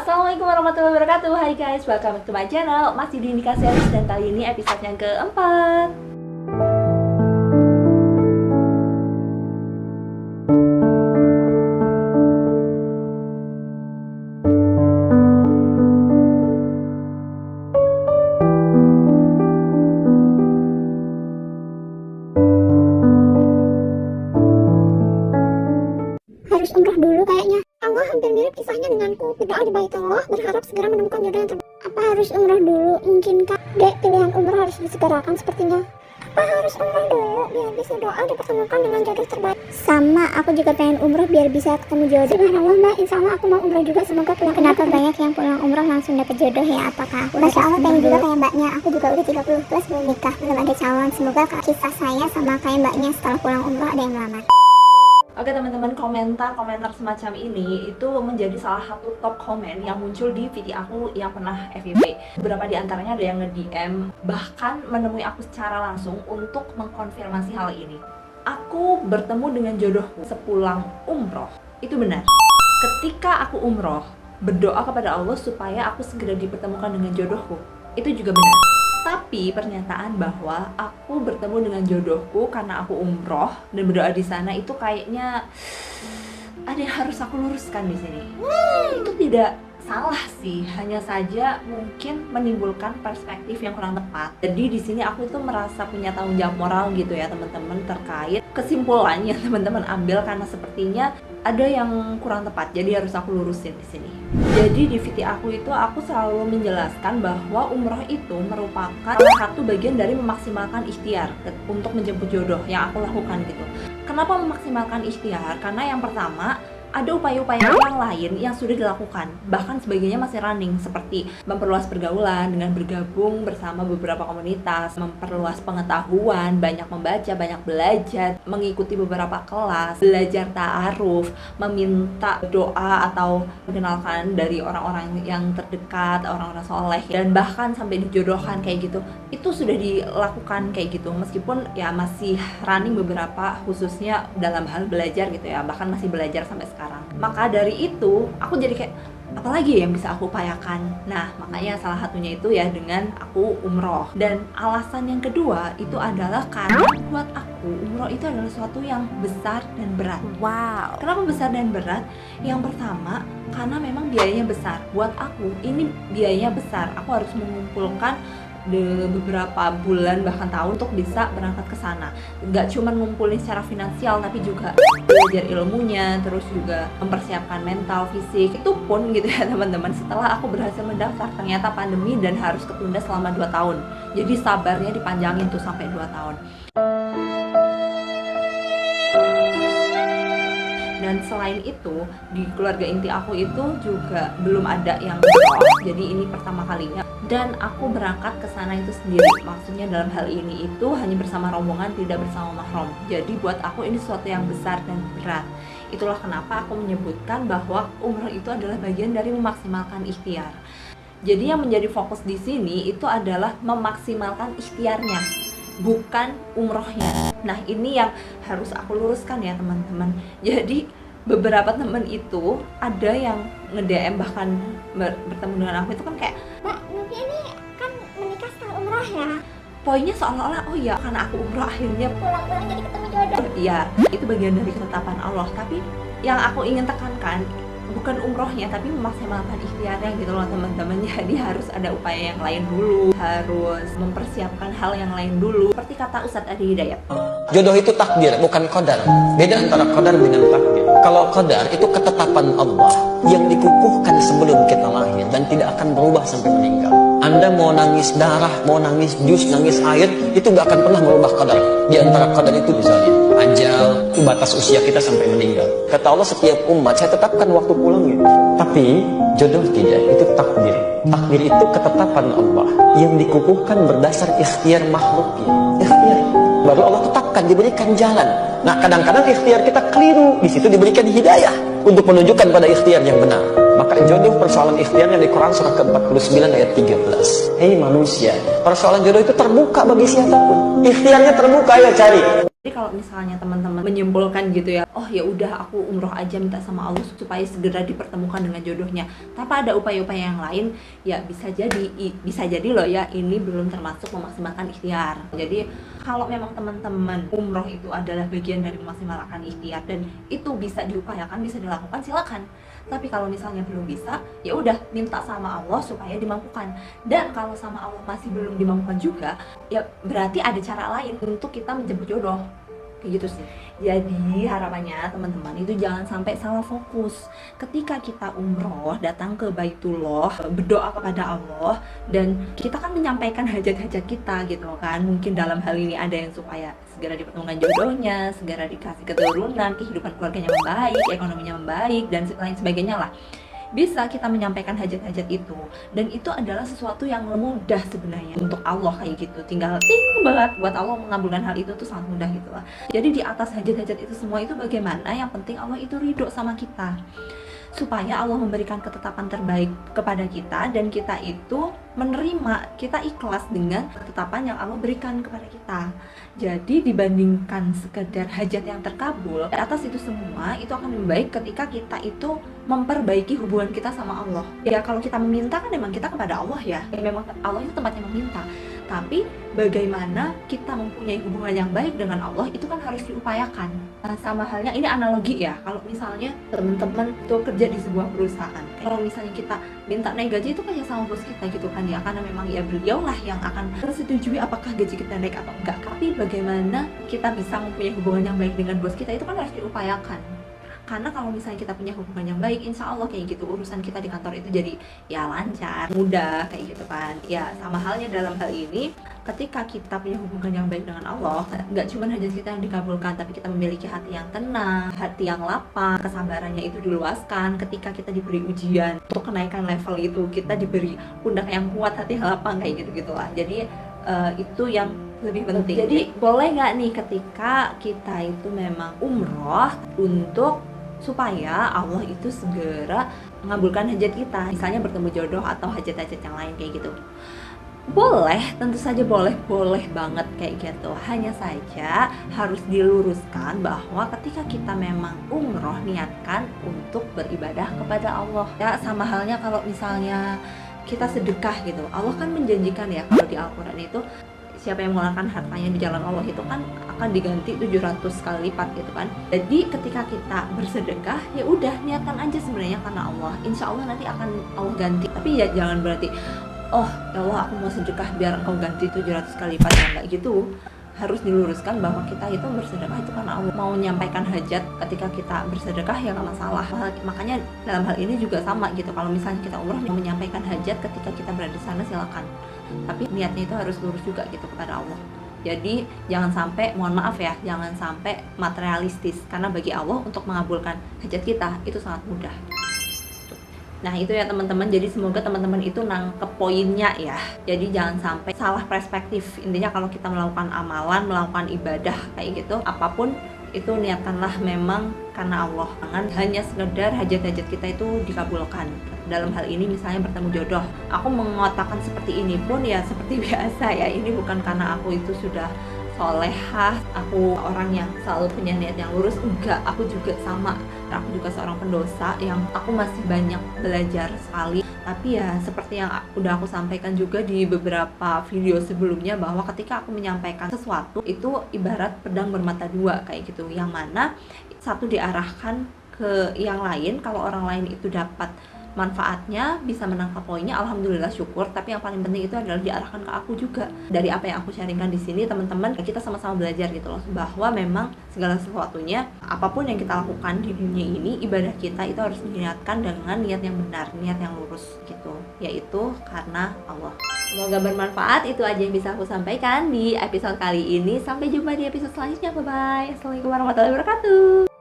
Assalamualaikum warahmatullahi wabarakatuh. Hai guys, welcome to my channel. Masih di Nikah Series dan kali ini episode yang keempat. Harus umrah dulu kayaknya. Allah hampir mirip kisahnya denganku. Berdoa di Baitullah, berharap segera menemukan jodoh yang terbaik. Apa harus umrah dulu? Mungkinkah dek pilihan umrah harus disegerakan sepertinya? Apa harus umrah dulu biar bisa doa dipertemukan dengan jodoh terbaik? Sama, aku juga pengen umrah biar bisa ketemu jodoh. Subhanallah mbak, insya Allah aku mau umrah juga, semoga pulang. Kenapa banyak yang pulang umrah langsung dapet jodoh ya? Apakah aku Masya Allah pengen juga kayak mbaknya. Aku juga udah 30 plus belum nikah, belum ada calon. Semoga kisah saya sama kayak mbaknya setelah pulang umrah ada yang melamar. Oke teman-teman, komentar semacam ini itu menjadi salah satu top komen yang muncul di video aku yang pernah FYP. Beberapa di antaranya ada yang nge-DM, bahkan menemui aku secara langsung untuk mengkonfirmasi hal ini. Aku bertemu dengan jodohku sepulang umroh. Itu benar. Ketika aku umroh, berdoa kepada Allah supaya aku segera dipertemukan dengan jodohku. Itu juga benar. Tapi pernyataan bahwa aku bertemu dengan jodohku karena aku umroh dan berdoa di sana itu kayaknya ada yang harus aku luruskan di sini. Itu tidak salah sih, hanya saja mungkin menimbulkan perspektif yang kurang tepat. Jadi di sini aku itu merasa punya tanggung jawab moral gitu ya teman-teman terkait kesimpulan yang teman-teman ambil, karena sepertinya ada yang kurang tepat, jadi harus aku lurusin di sini. Jadi di video aku itu aku selalu menjelaskan bahwa umroh itu merupakan salah satu bagian dari memaksimalkan ikhtiar untuk menjemput jodoh yang aku lakukan gitu. Kenapa memaksimalkan ikhtiar? Karena yang pertama, ada upaya-upaya yang lain yang sudah dilakukan, bahkan sebagainya masih running, seperti memperluas pergaulan dengan bergabung bersama beberapa komunitas, memperluas pengetahuan, banyak membaca, banyak belajar, mengikuti beberapa kelas, belajar ta'aruf, meminta doa atau mengenalkan dari orang-orang yang terdekat, orang-orang soleh, dan bahkan sampai dijodohkan kayak gitu. Itu sudah dilakukan kayak gitu, meskipun ya masih running beberapa, khususnya dalam hal belajar gitu ya, bahkan masih belajar sampai sekarang. Maka dari itu aku jadi kayak, apalagi yang bisa aku upayakan. Nah makanya salah satunya itu ya dengan aku umroh. Dan alasan yang kedua itu adalah karena buat aku umroh itu adalah sesuatu yang besar dan berat. Wow. Kenapa besar dan berat? Yang pertama, karena memang biayanya besar. Buat aku ini biayanya besar. Aku harus mengumpulkan beberapa bulan bahkan tahun untuk bisa berangkat ke sana. Nggak cuma ngumpulin secara finansial, tapi juga belajar ilmunya, terus juga mempersiapkan mental, fisik. Itu pun gitu ya teman-teman, setelah aku berhasil mendaftar ternyata pandemi dan harus ketunda selama 2 tahun. Jadi sabarnya dipanjangin tuh sampai 2 tahun. Dan selain itu, di keluarga inti aku itu juga belum ada yang umroh. Jadi ini pertama kalinya. Dan aku berangkat ke sana itu sendiri. Maksudnya dalam hal ini itu hanya bersama rombongan, tidak bersama mahram. Jadi buat aku ini sesuatu yang besar dan berat. Itulah kenapa aku menyebutkan bahwa umroh itu adalah bagian dari memaksimalkan ikhtiar. Jadi yang menjadi fokus di sini itu adalah memaksimalkan ikhtiarnya, bukan umrohnya. Nah ini yang harus aku luruskan ya teman-teman. Jadi beberapa temen itu ada yang nge-DM bahkan bertemu dengan aku itu kan kayak, Mbak, Nuki ini kan menikah setelah umrah ya? poinnya seolah-olah oh ya karena aku umroh akhirnya Pulang-pulang jadi ketemu jodoh. Iya, itu bagian dari ketetapan Allah. Tapi yang aku ingin tekankan bukan umrohnya, tapi memaksimalkan ikhtiarnya gitu loh teman-teman. Jadi harus ada upaya yang lain dulu, harus mempersiapkan hal yang lain dulu. Seperti kata Ustadz Adi Hidayat, jodoh itu takdir, bukan qadar. Beda antara qadar dengan takdir. Kalau qadar itu ketetapan Allah yang dikukuhkan sebelum kita lahir dan tidak akan berubah sampai meninggal. Anda mau nangis darah, mau nangis jus, nangis air, itu gak akan pernah merubah qadar. Di antara qadar itu misalnya ajal, itu batas usia kita sampai meninggal. Kata Allah, setiap umat saya tetapkan waktu pulangnya. Tapi jodoh tidak, itu takdir. Takdir itu ketetapan Allah yang dikukuhkan berdasar ikhtiar makhluknya. Ikhtiar baru Allah tetapkan, diberikan jalan. Nah kadang-kadang ikhtiar kita keliru, di situ diberikan hidayah untuk menunjukkan pada ikhtiar yang benar. Maka jodoh persoalan ikhtiarnya di Quran surah ke-49 ayat 13. Hei manusia, persoalan jodoh itu terbuka bagi siapapun. Ikhtiarnya terbuka, ayo cari. Jadi kalau misalnya teman-teman menyimpulkan gitu ya, oh ya udah aku umroh aja minta sama Allah supaya segera dipertemukan dengan jodohnya, tanpa ada upaya-upaya yang lain, ya bisa jadi loh ya ini belum termasuk memaksimalkan ikhtiar. Jadi kalau memang teman-teman umroh itu adalah bagian dari memaksimalkan ikhtiar dan itu bisa diupayakan, bisa dilakukan, silakan. Tapi kalau misalnya belum bisa, ya udah minta sama Allah supaya dimampukan. Dan kalau sama Allah masih belum dimampukan juga, ya berarti ada cara lain untuk kita menjemput jodoh. Kayak gitu sih. Jadi harapannya teman-teman itu jangan sampai salah fokus. Ketika kita umroh, datang ke Baitullah, berdoa kepada Allah, dan kita kan menyampaikan hajat-hajat kita gitu kan. Mungkin dalam hal ini ada yang supaya segera dipertemukan jodohnya, segera dikasih keturunan, kehidupan keluarganya membaik, ekonominya membaik, dan lain sebagainya lah. Bisa kita menyampaikan hajat-hajat itu, dan itu adalah sesuatu yang mudah sebenarnya untuk Allah kayak gitu. Tinggal banget buat Allah mengabulkan hal itu tuh sangat mudah gitu lah. Jadi di atas hajat-hajat itu semua itu bagaimana, yang penting Allah itu ridho sama kita, supaya Allah memberikan ketetapan terbaik kepada kita dan kita itu menerima, kita ikhlas dengan ketetapan yang Allah berikan kepada kita. Jadi dibandingkan sekedar hajat yang terkabul, di atas itu semua itu akan lebih baik ketika kita itu memperbaiki hubungan kita sama Allah. Ya kalau kita meminta kan memang kita kepada Allah ya, memang Allah itu tempatnya meminta. Tapi bagaimana kita mempunyai hubungan yang baik dengan Allah itu kan harus diupayakan. Nah, sama halnya ini analogi ya, kalau misalnya teman-teman tuh kerja di sebuah perusahaan, kalau misalnya kita minta naik gaji itu kan ya sama bos kita gitu kan ya, karena memang ya beliau lah yang akan menyetujui apakah gaji kita naik atau enggak. Tapi bagaimana kita bisa mempunyai hubungan yang baik dengan bos kita itu kan harus diupayakan. Karena kalau misalnya kita punya hubungan yang baik, insya Allah kayak gitu urusan kita di kantor itu jadi ya lancar, mudah kayak gitu kan. Ya sama halnya dalam hal ini, ketika kita punya hubungan yang baik dengan Allah, nggak cuma hajat kita yang dikabulkan, tapi kita memiliki hati yang tenang, hati yang lapang, kesabarannya itu diluaskan. Ketika kita diberi ujian untuk kenaikan level itu, kita diberi pundak yang kuat, hati yang lapang kayak gitu gitulah. Jadi itu yang lebih penting. Jadi boleh nggak nih ketika kita itu memang umroh untuk supaya Allah itu segera mengabulkan hajat kita, misalnya bertemu jodoh atau hajat-hajat yang lain kayak gitu. Boleh, tentu saja boleh banget kayak gitu. Hanya saja harus diluruskan bahwa ketika kita memang umroh, niatkan untuk beribadah kepada Allah. Ya sama halnya kalau misalnya kita sedekah gitu. Allah kan menjanjikan ya kalau di Al-Quran itu, siapa yang mengeluarkan hartanya di jalan Allah itu kan akan diganti 700 kali lipat gitu kan. Jadi ketika kita bersedekah, ya udah niatkan aja sebenarnya karena Allah. Insya Allah nanti akan Allah ganti. Tapi ya jangan berarti, oh ya Allah aku mau sedekah biar engkau ganti 700 kali lipat, ya enggak gitu. Harus diluruskan bahwa kita itu bersedekah itu karena Allah. Mau menyampaikan hajat ketika kita bersedekah ya nggak masalah. Makanya dalam hal ini juga sama gitu. Kalau misalnya kita umroh mau menyampaikan hajat ketika kita berada di sana, silakan. Tapi niatnya itu harus lurus juga gitu kepada Allah. Jadi jangan sampai, mohon maaf ya, jangan sampai materialistis, karena bagi Allah untuk mengabulkan hajat kita itu sangat mudah. Nah itu ya teman-teman, jadi semoga teman-teman itu nangkep poinnya ya. Jadi jangan sampai salah perspektif. Intinya kalau kita melakukan amalan, melakukan ibadah kayak gitu, apapun itu niatkanlah memang karena Allah. Jangan hanya sekedar hajat-hajat kita itu dikabulkan. Dalam hal ini misalnya bertemu jodoh, aku mengotakkan seperti ini pun ya seperti biasa ya, ini bukan karena aku itu sudah solehah, aku orang yang selalu punya niat yang lurus, enggak, aku juga sama, aku juga seorang pendosa yang aku masih banyak belajar sekali. Tapi ya seperti yang udah aku sampaikan juga di beberapa video sebelumnya, bahwa ketika aku menyampaikan sesuatu itu ibarat pedang bermata dua kayak gitu, yang mana satu diarahkan ke yang lain. Kalau orang lain itu dapat manfaatnya, bisa menangkap poinnya, alhamdulillah syukur. Tapi yang paling penting itu adalah diarahkan ke aku juga. Dari apa yang aku sharingkan di sini, teman-teman, kita sama-sama belajar gitu loh, bahwa memang segala sesuatunya, apapun yang kita lakukan di dunia ini, ibadah kita itu harus diniatkan dengan niat yang benar, niat yang lurus gitu, yaitu karena Allah. Semoga bermanfaat. Itu aja yang bisa aku sampaikan di episode kali ini. Sampai jumpa di episode selanjutnya. Bye bye. Assalamualaikum warahmatullahi wabarakatuh.